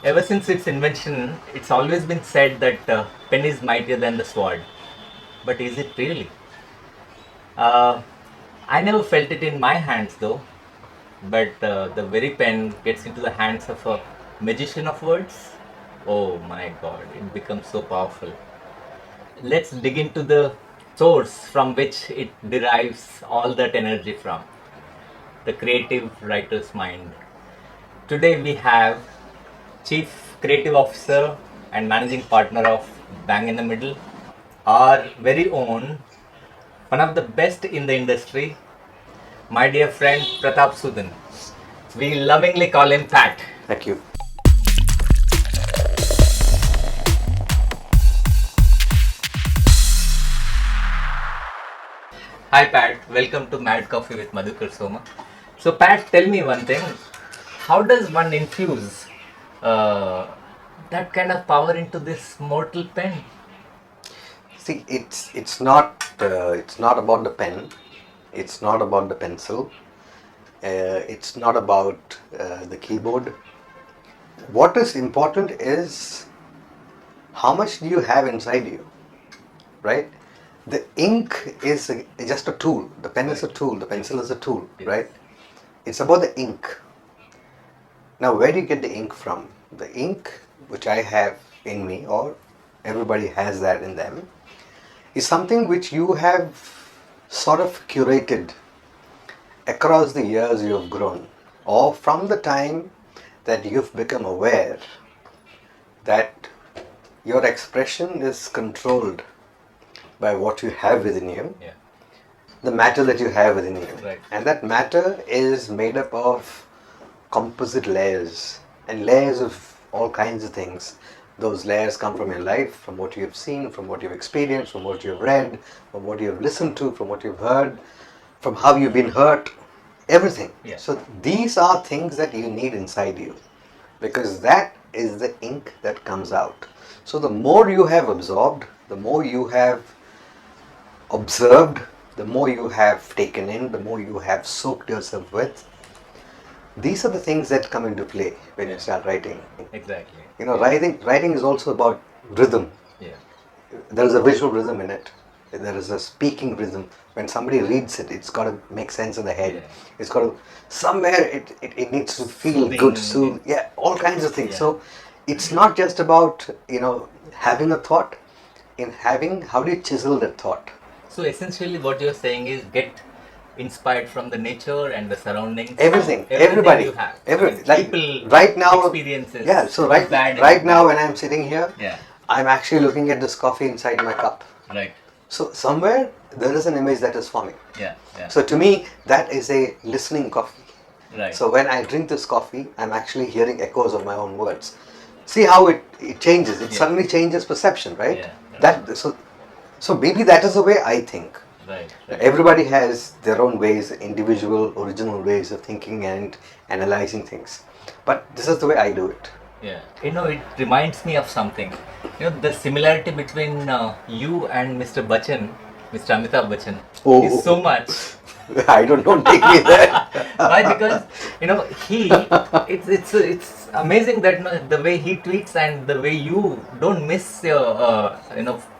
Ever since its invention, it's always been said that pen is mightier than the sword. But is it really? Uh, I never felt it in my hands though. But the very pen gets into the hands of a magician of words. Oh my god, it becomes so powerful. Let's dig into the source from which it derives all that energy from, the creative writer's mind. Today we have Chief Creative Officer and Managing Partner of Bang in the Middle, our very own, one of the best in the industry, my dear friend Pratap Suthan. We lovingly call him Pat. Thank you. Hi Pat, welcome to MadCoffee with Madhuker Soma. So Pat, tell me one thing. How does one infuse uh, that kind of power into this mortal pen? See, it's not about the pen. It's not about the pencil. It's not about the keyboard. What is important is how much do you have inside you, right? The ink is just a tool. The pen is a tool. The pencil is a tool, Yes. right? It's about the ink. Now, where do you get the ink from? The ink, which I have in me, or everybody has that in them, is something which you have sort of curated across the years you have grown, or from the time that you've become aware that your expression is controlled by what you have within you, Yeah. the matter that you have within you. Right. And that matter is made up of composite layers and layers of all kinds of things. Those layers come from your life, from what you have seen, from what you've experienced, from what you've read, from what you have listened to, from what you've heard, from how you've been hurt, everything. Yeah. So these are things that you need inside you, because that is the ink that comes out. So the more you have absorbed, the more you have observed, the more you have taken in, the more you have soaked yourself with, these are the things that come into play when you start writing. Exactly. You know, writing is also about rhythm. Yeah. There is a visual rhythm in it. There is a speaking rhythm. When somebody reads it, it's got to make sense in the head. Yeah. It's got to, somewhere it needs to feel Soothing. good, soothe, yeah, all kinds of things. Yeah. So it's not just about, having a thought. In having, how do you chisel that thought? So essentially, what you're saying is get inspired from the nature and the surroundings. Everything, Everything everybody, you have. like People, right now, experiences. yeah. So good, bad, right and now when I'm sitting here, Yeah. I'm actually looking at this coffee inside my cup. Right. So somewhere there is an image that is forming. Yeah. Yeah. So to me, that is a listening coffee. Right. So when I drink this coffee, I'm actually hearing echoes of my own words. See how it changes. It Yeah. suddenly changes perception, right? Yeah, right. So maybe that is the way I think. Right. Right. Everybody has their own ways, individual, original ways of thinking and analyzing things. But this is the way I do it. Yeah, it reminds me of something. The similarity between you and Mr. Bachchan, Mr. Amitabh Bachchan, Oh. is so much. I don't take me there. Why? Because it's amazing that the way he tweets and the way you don't miss your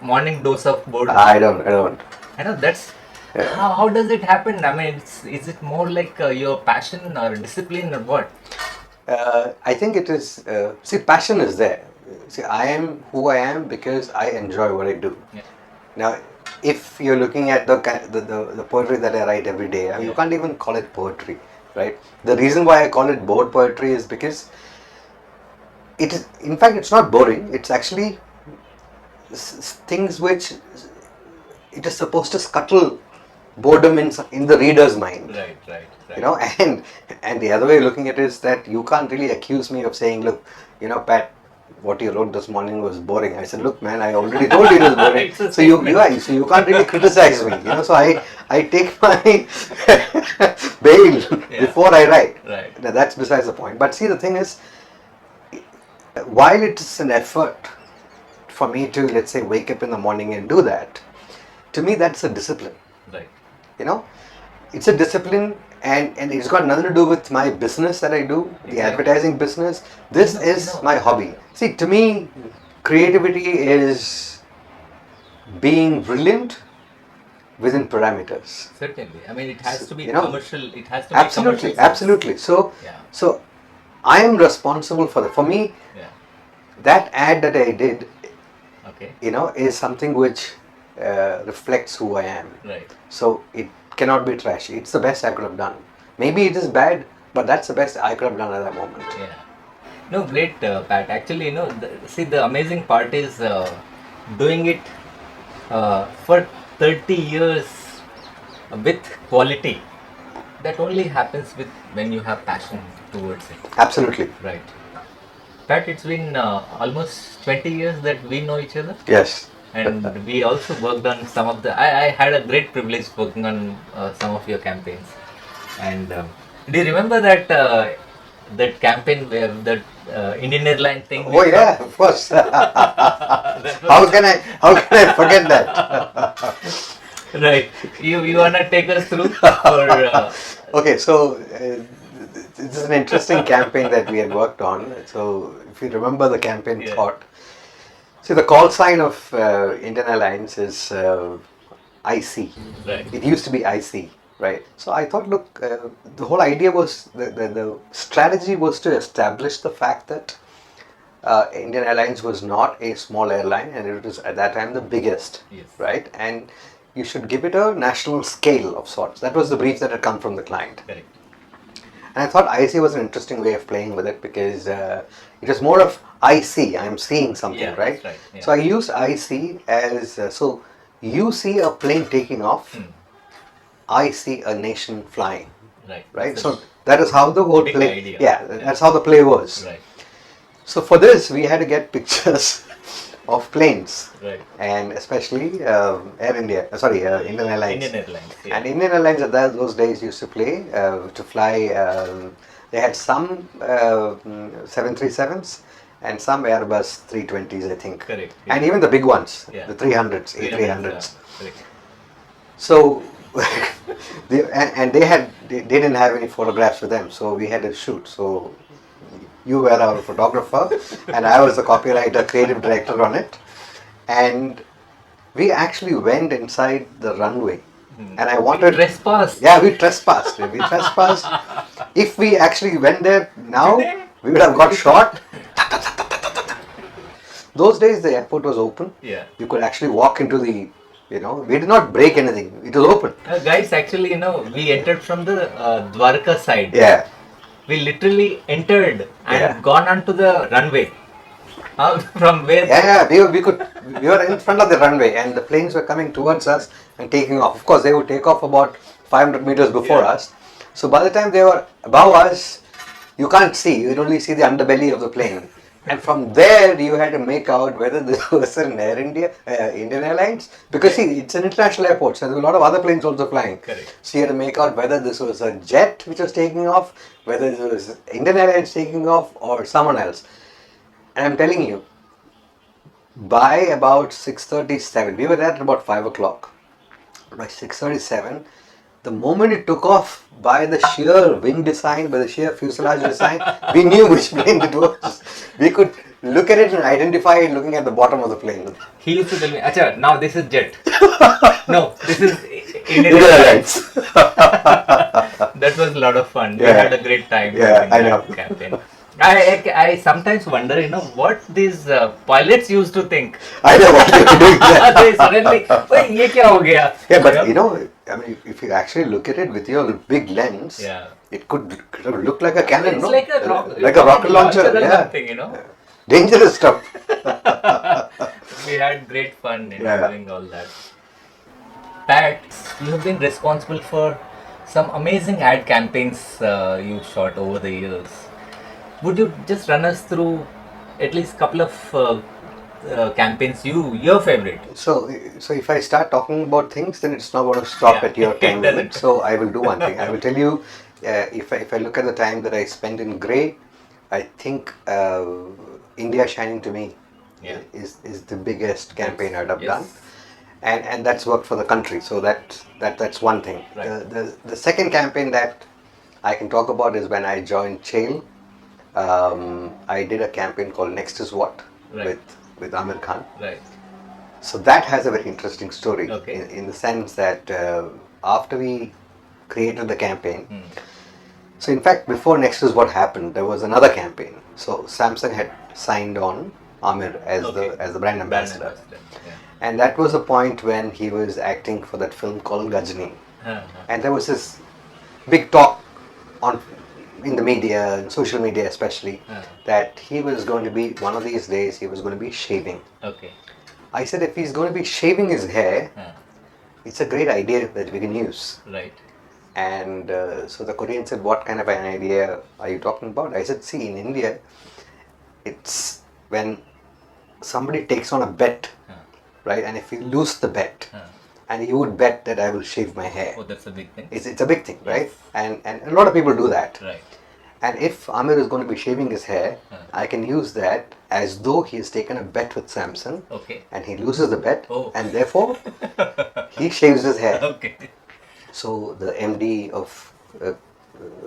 morning dose of boredom. I don't. That's how does it happen? I mean, is it more like your passion or discipline or what? I think it is. See, passion is there. See, I am who I am because I enjoy what I do. Yeah. Now, if you're looking at the poetry that I write every day, you Yeah. can't even call it poetry, right? The reason why I call it bored poetry is because it is. In fact, it's not boring. It's actually things which it is supposed to scuttle boredom in the reader's mind. Right. And the other way of looking at it is that you can't really accuse me of saying, look, Pat, what you wrote this morning was boring. I said, look, man, I already told you it was boring. It's a so you statement. so you can't really criticize me. So I take my bail Yeah. before I write. Right. Now, that's besides the point. But see, the thing is, while it's an effort for me to, let's say, wake up in the morning and do that, to me that's a discipline. Right. It's a discipline and it's got nothing to do with my business that I do, the advertising business. This is my hobby. See, to me, creativity is being brilliant within parameters. Certainly. I mean, it has to be You know, commercial. It has to make commercial absolutely, sense. absolutely. So, Yeah. so I am responsible for the. For me, Yeah. that ad that I did, Okay. is something which reflects who I am. Right. So it cannot be trashy. It's the best I could have done. Maybe it is bad, but that's the best I could have done at that moment. Yeah. No, great, Pat. Actually, see, the amazing part is doing it for 30 years with quality. That only happens with when you have passion towards it. Absolutely. Right. Pat, it's been almost 20 years that we know each other. Yes. And we also worked on some of the. I had a great privilege working on some of your campaigns. And do you remember that campaign where that Indian airline thing? Oh yeah, of course. How can I forget that? Right. You wanna take us through? Or Okay, so this is an interesting campaign that we had worked on. So if you remember the campaign Yeah. thought, see the call sign of Indian Airlines is IC. Right. It used to be IC, right? So I thought, look, the whole idea was the strategy was to establish the fact that Indian Airlines was not a small airline, and it was at that time the biggest, Yes. right? And you should give it a national scale of sorts. That was the brief that had come from the client. Correct. And I thought IC was an interesting way of playing with it because it was more of I see, I'm seeing something, Yeah, right? that's right, yeah. So I used IC as, so you see a plane taking off, I see a nation flying, Right. right? That's So that is how the whole big play, idea. yeah, that's how the play was. Right. So for this, we had to get pictures of planes, Right. and especially Air India, Indian Airlines. Indian Airlines. Yeah. And Indian Airlines at those days used to fly. They had some 737s and some Airbus 320s, I think. Correct. And even the big ones, Yeah. the 300s, 300s, A300s. correct. So, they didn't have any photographs with them, so we had to shoot. So you were our photographer, and I was the copywriter, creative director on it. And we actually went inside the runway, and I wanted Trespass. Yeah, we trespassed. We trespassed. If we actually went there now, we would have got shot. Those days the airport was open. Yeah. You could actually walk into the, we did not break anything. It was open. Guys, actually, we entered from the Dwarka side. Yeah. We literally entered and Yeah. gone onto the runway. From where? Yeah, we were in front of the runway, and the planes were coming towards us and taking off. Of course, they would take off about 500 meters before us. So by the time they were above us, you can't see. You only see the underbelly of the plane. And from there, you had to make out whether this was an Indian Airlines, because see, it's an international airport, so there were a lot of other planes also flying. Correct. So you had to make out whether this was a jet which was taking off, whether this was Indian Airlines taking off, or someone else. And I'm telling you, by about 6:37, we were there at about 5 o'clock. By 6:37, the moment it took off, by the sheer wing design, by the sheer fuselage design, we knew which plane it was. We could look at it and identify it looking at the bottom of the plane. He used to tell me, Acha, now this is jet. No, this is Indian Indian Airlines. That was a lot of fun. We Yeah. had a great time Yeah, during I that know. campaign. I sometimes wonder, what these pilots used to think. I know what they were doing there. They suddenly, "Oye, ye kya ho gaya?" Yeah, but I mean, if you actually look at it with your big lens, Yeah. it could look like a cannon, It's no? like a rocket launcher. or Yeah. something, Dangerous stuff. We had great fun in Yeah. doing all that. Pat, you have been responsible for some amazing ad campaigns you shot over the years. Would you just run us through at least a couple of campaigns your favorite? So if I start talking about things, then it's not going to stop Yeah, at your it time doesn't. limit. So I will do one thing. I will tell you, if I look at the time that I spent in grey, I think India Shining to Me Yeah. is the biggest campaign I'd have Yes. done, and that's worked for the country. So that's one thing. Right. The second campaign that I can talk about is when I joined Chail. I did a campaign called Next Is What Right. with Amir Khan. Right. So that has a very interesting story Okay. in the sense that after we created the campaign, so in fact before Next Is What happened, there was another campaign. So Samsung had signed on Amir as Okay. the brand ambassador. Yeah. And that was a point when he was acting for that film called Gajni. And there was this big talk on in the media and social media especially that he was going to be one of these days he was going to be shaving. Okay. I said if he's going to be shaving his hair, it's a great idea that we can use. Right. And so the Korean said, what kind of an idea are you talking about? I said, see, in India, it's when somebody takes on a bet, right? And if you lose the bet, and you would bet that I will shave my hair. Oh, that's a big thing. It's a big thing, right? And a lot of people do that. Right. And if Amir is going to be shaving his hair, I can use that as though he has taken a bet with Samsung. Okay. And he loses the bet, Oh. and therefore he shaves his hair. Okay. So the MD of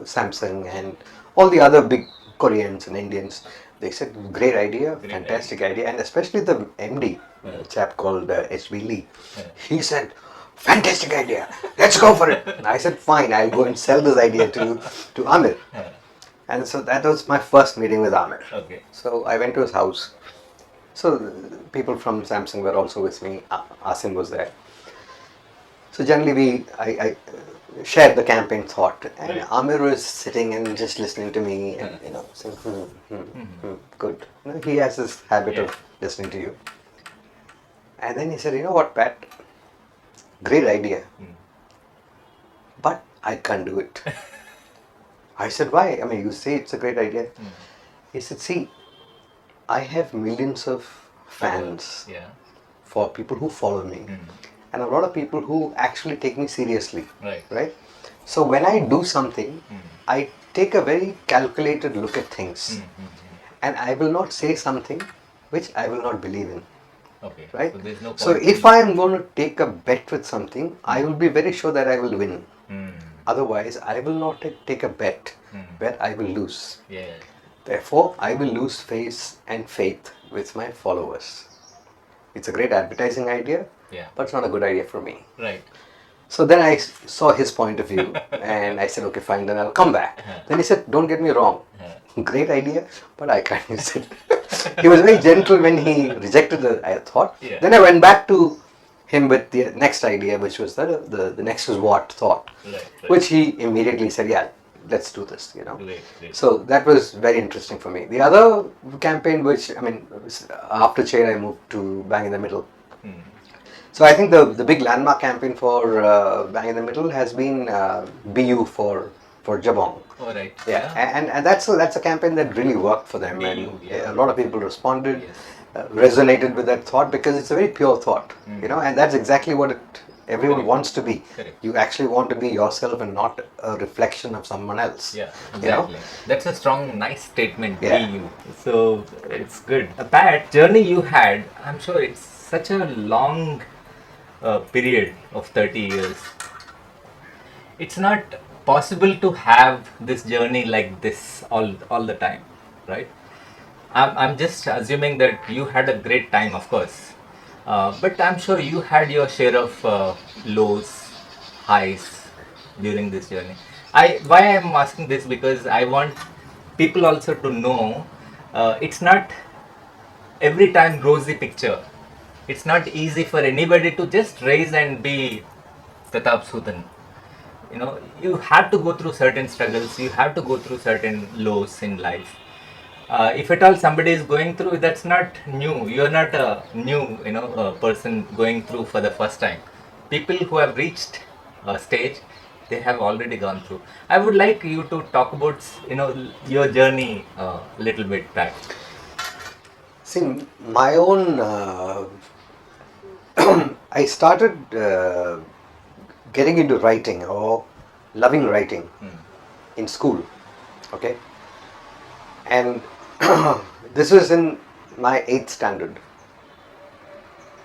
Samsung and all the other big Koreans and Indians, they said, great idea, fantastic idea. And especially the MD, a chap called HB Lee, he said, fantastic idea, let's go for it. And I said, fine, I'll go and sell this idea to Amir. And so that was my first meeting with Amir. Okay. So I went to his house. So people from Samsung were also with me. Asim was there. So generally I shared the campaign thought, and Right. Amir was sitting and just listening to me and saying, good. He has this habit of listening to you. And then he said, you know what, Pat, great idea, but I can't do it. I said, why? I mean, you say it's a great idea. He said, see, I have millions of fans for people who follow me. And a lot of people who actually take me seriously. Right? So when I do something, I take a very calculated look at things. And I will not say something which I will not believe in. Okay. Right? So there's no So point if I am going to take a bet with something, I will be very sure that I will win. Otherwise, I will not take a bet where I will lose. Yeah. Therefore, I will lose face and faith with my followers. It's a great advertising idea, but it's not a good idea for me. Right. So then I saw his point of view and I said, okay, fine, then I'll come back. Then he said, don't get me wrong, great idea, but I can't use it. He was very gentle when he rejected the thought. Then I went back to him with the next idea, which was the next is what thought, which he immediately said, yeah, let's do this, Great. So that was very interesting for me. The other campaign, which, I mean, after Chain, I moved to Bang in the Middle. So I think the big landmark campaign for Bang in the Middle has been BU for Jabong. All right. Yeah, and that's a campaign that really worked for them, and a lot of people responded, resonated with that thought because it's a very pure thought, and that's exactly what everyone wants to be. Correct. You actually want to be yourself and not a reflection of someone else. Yeah, exactly. That's a strong, nice statement. Yeah. Be you. So it's good. That journey you had, I'm sure it's such a long period of 30 years. It's not possible to have this journey like this all the time, right? I'm just assuming that you had a great time, of course, but I'm sure you had your share of lows, highs during this journey. Why I'm asking this because I want people also to know it's not every time rosy picture. It's not easy for anybody to just raise and be Pratap Suthan. You have to go through certain struggles, you have to go through certain lows in life. If at all somebody is going through, that's not new. You're not a new person going through for the first time. People who have reached a stage, they have already gone through. I would like you to talk about your journey a little bit back. See, my own, I started getting into writing or loving writing in school, okay? And this was in my 8th standard.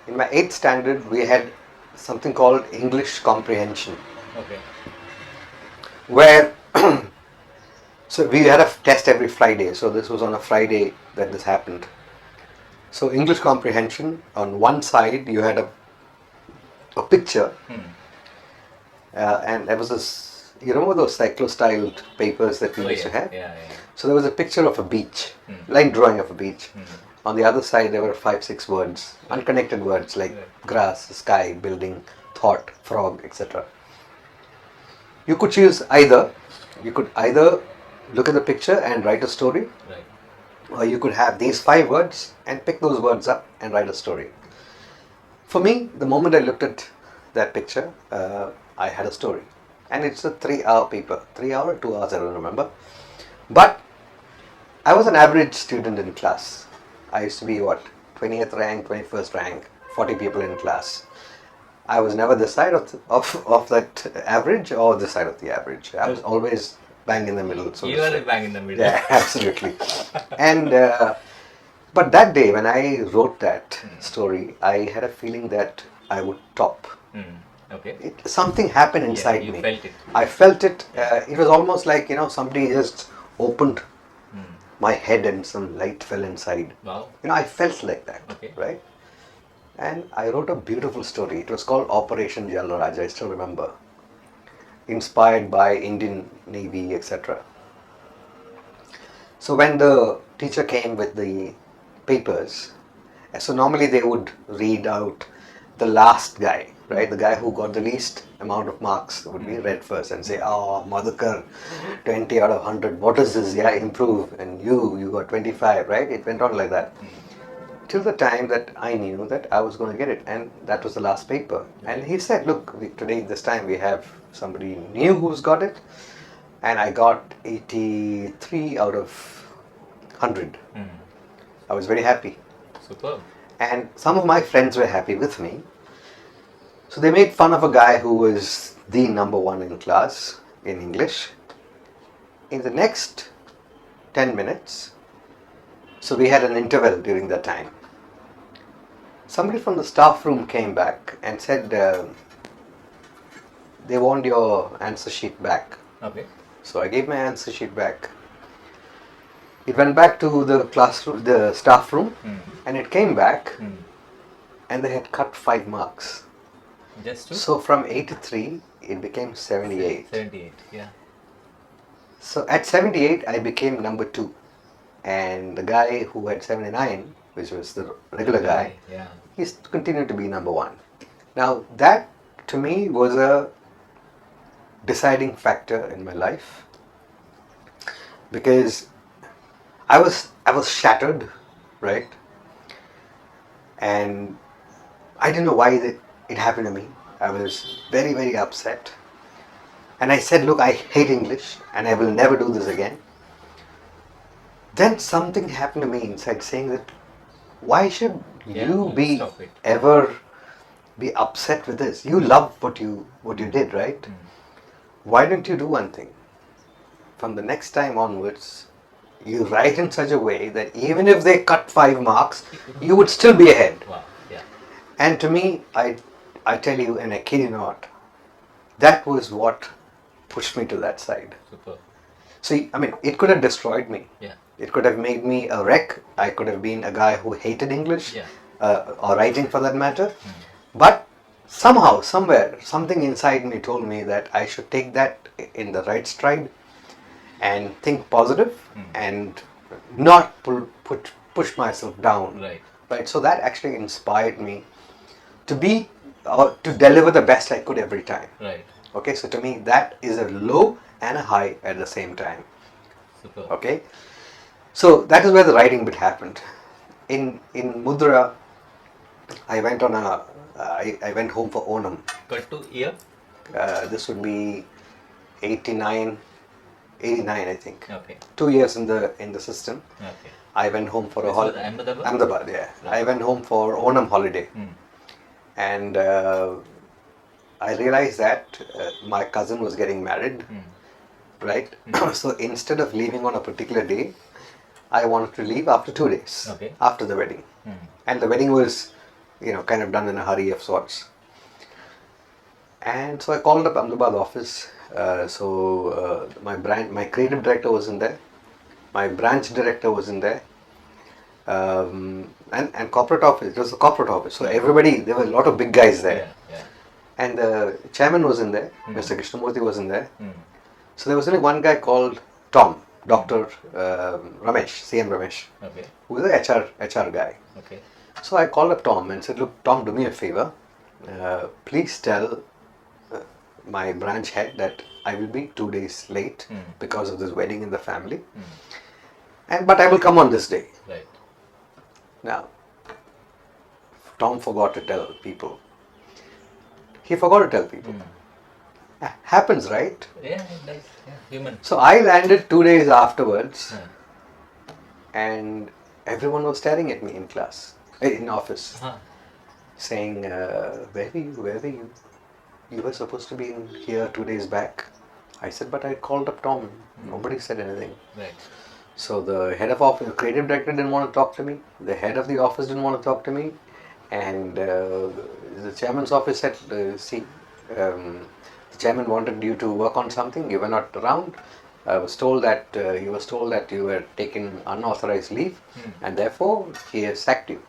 In my 8th standard, we had something called English comprehension, Okay. where So we had a test every Friday. So this was on a Friday that this happened. So English comprehension, on one side you had a picture, and there was this, you remember those cyclo-styled papers that we Oh used to yeah, have? yeah, yeah. So there was a picture of a beach, line drawing of a beach. On the other side there were 5, 6 words, unconnected words like Right. grass, sky, building, thought, frog, etc. You could choose either. You could either look at the picture and write a story, Right. or you could have these 5 words and pick those words up and write a story. For me, the moment I looked at that picture, I had a story. And it's a 3 hour paper. 3 hour or 2 hours, I don't remember. But I was an average student in class. I used to be what? 20th rank, 21st rank, 40 people in class. I was never this side of that average or this side of the average. I was always bang in the middle. So You to are say. bang in the middle. Yeah, absolutely. And but that day when I wrote that story, I had a feeling that I would top. Okay. Something happened inside you me. felt it. I felt it. It was almost like somebody just opened my head and some light fell inside. Wow. I felt like that, Okay. right? And I wrote a beautiful story. It was called Operation Jal Raj. I still remember. Inspired by Indian Navy, etc. So when the teacher came with the papers, so normally they would read out the last guy, right? The guy who got the least amount of marks would be read first and say, "Oh, Madhuker, 20 out of 100. What is this? Yeah, improve." And you got 25, right? It went on like that. Till the time that I knew that I was going to get it, and that was the last paper. And he said, "Look, today, this time we have somebody new who's got it." And I got 83 out of 100. I was very happy. Superb. And some of my friends were happy with me. So they made fun of a guy who was the number one in class in English. In the next 10 minutes, so we had an interval during that time. Somebody from the staff room came back and said, they want your answer sheet back. Okay. So I gave my answer sheet back. It went back to the classroom, the staff room, and it came back, and they had cut 5 marks. Just to So from 83, it became 78. 78. Yeah. So at 78, I became number 2, and the guy who had 79, which was the regular guy, Yeah. he continued to be number 1. Now that to me was a deciding factor in my life, because I was shattered, right? And I didn't know why it happened to me. I was very, very upset. And I said, "Look, I hate English and I will never do this again." Then something happened to me inside saying that, why should you be stop it. ever be upset with this? You love what you did, right? Why don't you do one thing? From the next time onwards, you write in such a way that even if they cut 5 marks, you would still be ahead. Wow. Yeah. And to me, I tell you, and I kid you not, that was what pushed me to that side. Superb. See, I mean, it could have destroyed me. Yeah. It could have made me a wreck. I could have been a guy who hated English, Yeah. or writing for that matter. But somehow, somewhere, something inside me told me that I should take that in the right stride and think positive and not push myself down. Right. Right. So that actually inspired me to be or to deliver the best I could every time. Right. Okay. So to me, that is a low and a high at the same time. Superb. Okay. So that is where the writing bit happened. In Mudra, I went on I went home for Onam. Cut to year. This would be 89, I think. Okay. 2 years in the system. Okay. I went home for a This was holiday. Ahmedabad? Ahmedabad, yeah. Right. I went home for Onam holiday, and I realized that my cousin was getting married, right? So instead of leaving on a particular day, I wanted to leave after 2 days, Okay. after the wedding. And the wedding was, kind of done in a hurry of sorts. And so I called up Ahmedabad office My creative director was in there, my branch director was in there, and corporate office. It was a corporate office, so everybody, there were a lot of big guys there. Yeah, yeah. And the chairman was in there, Mr. Krishnamurthy was in there. Mm. So there was only one guy called Tom, Dr. Ramesh, CM Ramesh, Okay, who was the HR guy. okay. So I called up Tom and said, look, Tom, do me a favor. Please tell my branch head that I will be 2 days late because of this wedding in the family. But I will come on this day. Right. Now, Tom forgot to tell people. He forgot to tell people. Happens, right? Yeah, nice. Yeah, human. So I landed 2 days afterwards, Huh. and everyone was staring at me in class, in office, Huh. saying, where were you? Where were you? You were supposed to be in here 2 days back. I said, but I called up Tom. Nobody said anything. Right. So the head of office, creative director didn't want to talk to me. The head of the office didn't want to talk to me. And the chairman's office said, the chairman wanted you to work on something. You were not around. I was told that you were taking unauthorized leave, and therefore he has sacked you.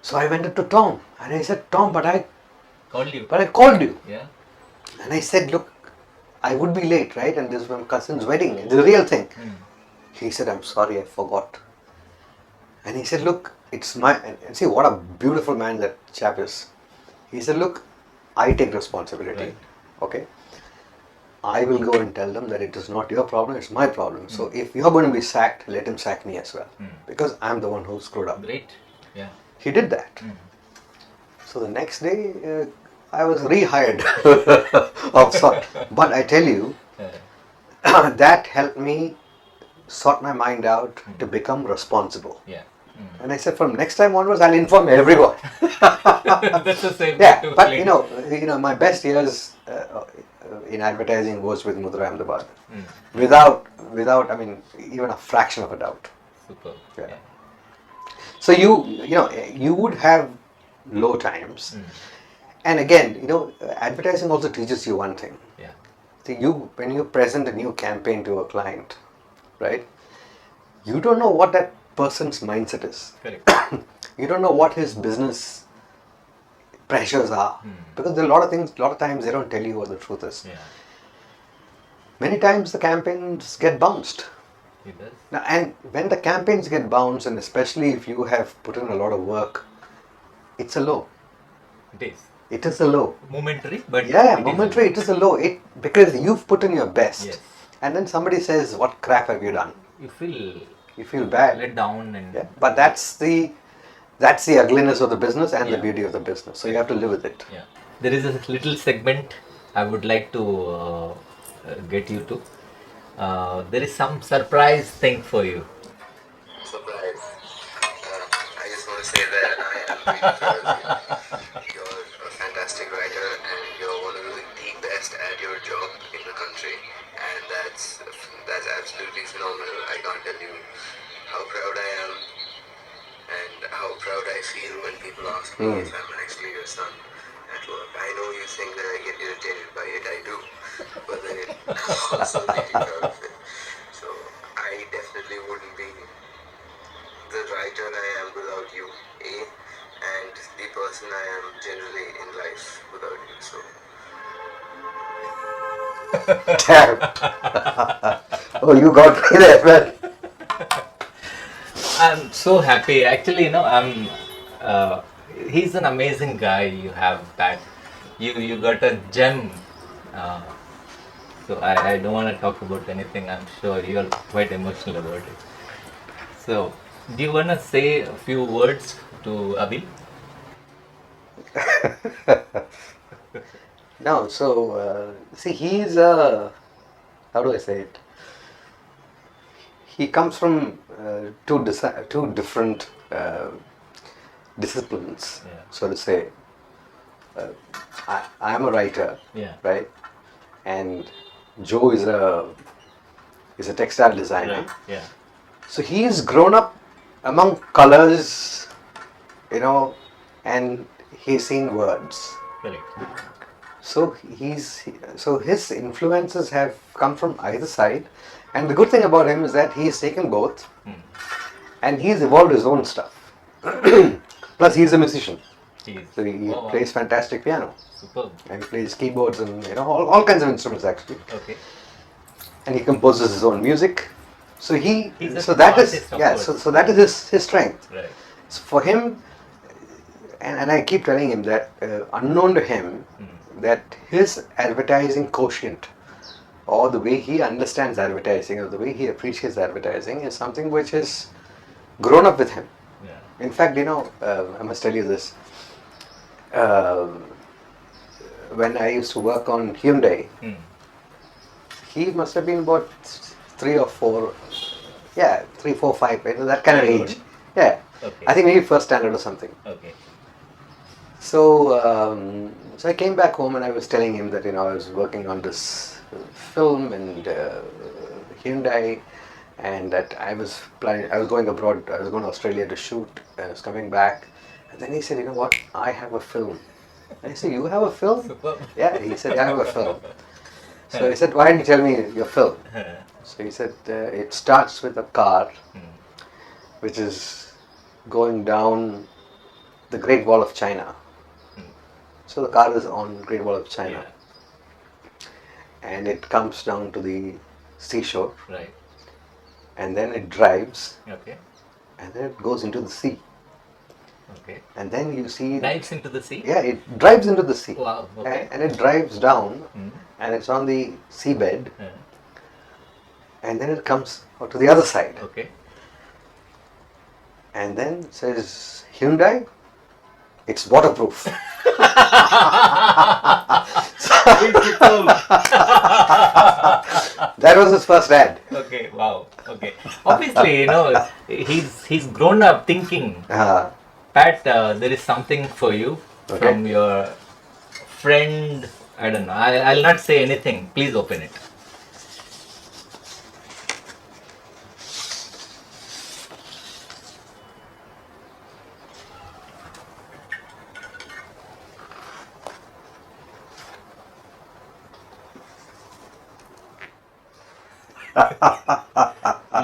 So I went up to Tom and I said, Tom, but I Called you. called you. Yeah. And I said, look, I would be late, right? And this is my cousin's wedding. It's a real thing. He said, I'm sorry, I forgot. And he said, look, it's my... And see what a beautiful man that chap is. He said, look, I take responsibility. Right. Okay? I will go and tell them that it is not your problem, it's my problem. So if you're going to be sacked, let him sack me as well. Because I'm the one who screwed up. Great. Yeah. He did that. So the next day, I was rehired of sort. But I tell you, that helped me sort my mind out to become responsible. Yeah. And I said, from next time onwards, I'll inform everyone. That's the same. Yeah, too, but Clint. you know, my best years in advertising was with Mudra Ahmedabad. Without, I mean, even a fraction of a doubt. Super. Yeah. Yeah. So you would have low times. And again, advertising also teaches you one thing. Yeah. See, when you present a new campaign to a client, right? You don't know what that person's mindset is. Correct. You don't know what his business pressures are, because there are a lot of times they don't tell you what the truth is. Yeah. Many times the campaigns get bounced. It does. Now, and when the campaigns get bounced, and especially if you have put in a lot of work, it's a low. It is. It is a low. Momentary, but Yeah, it is momentary. It is a low. Because you've put in your best, Yes. and then somebody says, "What crap have you done?" You feel You feel bad. let down and Yeah, but that's the ugliness of the business and the Yeah. beauty of the business. So you have to live with it. yeah. There is a little segment I would like to get you to. There is some surprise thing for you. Surprise. I just want to say that I am really proud of you. You're a fantastic writer and you're one of the best at your job in the country. And that's absolutely phenomenal. I can't tell you how proud I am and how proud I feel when people ask me if I'm actually your son at work. I know you think that I get irritated by it, I do. But then it also really proud of it. So I definitely wouldn't be the writer I am without you, A, and the person I am generally in life without you. So damn. Oh, you got me there, man. I'm so happy. Actually, he's an amazing guy. You have that. You got a gem. Uh, so I don't want to talk about anything. I'm sure you're quite emotional about it. So, do you want to say a few words to Abhi? No, so see, he's how do I say it? He comes from two different disciplines, Yeah. so to say. I'm a writer, Yeah. right? And Joe is a textile designer. Right. Yeah. So he's grown up among colors, and he's seen words. Correct. So his influences have come from either side, and the good thing about him is that he's taken both, and he's evolved his own stuff. Plus, he's a musician, He's so he wow, wow. plays fantastic piano, Superb. and he plays keyboards and all kinds of instruments actually, Okay. and he composes his own music. So He's a so true that is artist, of yeah, course. so that is his strength. Right. So for him, and I keep telling him that unknown to him, that his advertising quotient, or the way he understands advertising, or the way he appreciates advertising, is something which has grown up with him. Yeah. In fact, I must tell you this. Um when I used to work on Hyundai, he must have been about 3 or 4, yeah, 3, 4, 5, that kind of Very age. good. Yeah, Okay. I think maybe first standard or something. Okay. So I came back home and I was telling him that I was working on this film and Hyundai, and that I was planning. I was going abroad. I was going to Australia to shoot, and I was coming back. And then he said, "You know what? I have a film." And I said, "You have a film?" Superb. Yeah, he said, "I have a film." So I said, "Why didn't you tell me your film?" Uh, So he said, "It starts with a car, which is going down the Great Wall of China." So the car is on Great Wall of China, yeah. and it comes down to the seashore, Right. and then it drives, Okay. and then it goes into the sea, Okay. and then you see, Dives into the sea. yeah, it drives into the sea, Wow. Okay. and it drives down, Mm. and it's on the seabed, Uh, and then it comes out to the other side, okay. and then it says Hyundai, it's waterproof. Superb. That was his first ad. Okay. Wow. Okay. Obviously, he's grown up thinking. Uh, Pat, there is something for you Okay. from your friend. I don't know. I'll not say anything. Please open it.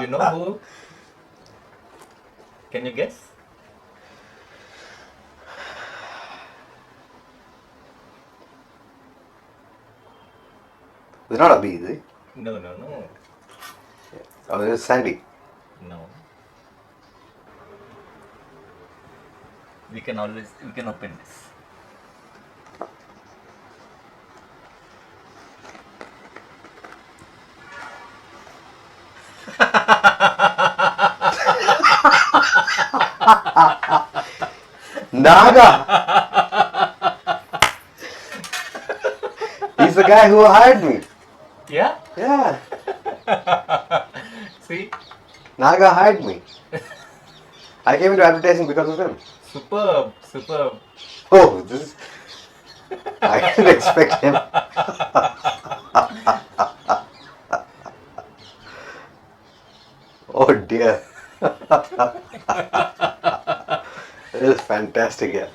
You know who? Can you guess? it's not a bee, is it? No, no, no, Oh, it's Sandy. no. We can open this. Naga! He's the guy who hired me. Yeah. Yeah, See, Naga hired me. I came into advertising because of him. superb, superb. Oh, I didn't expect him. Oh dear. It is fantastic, yeah.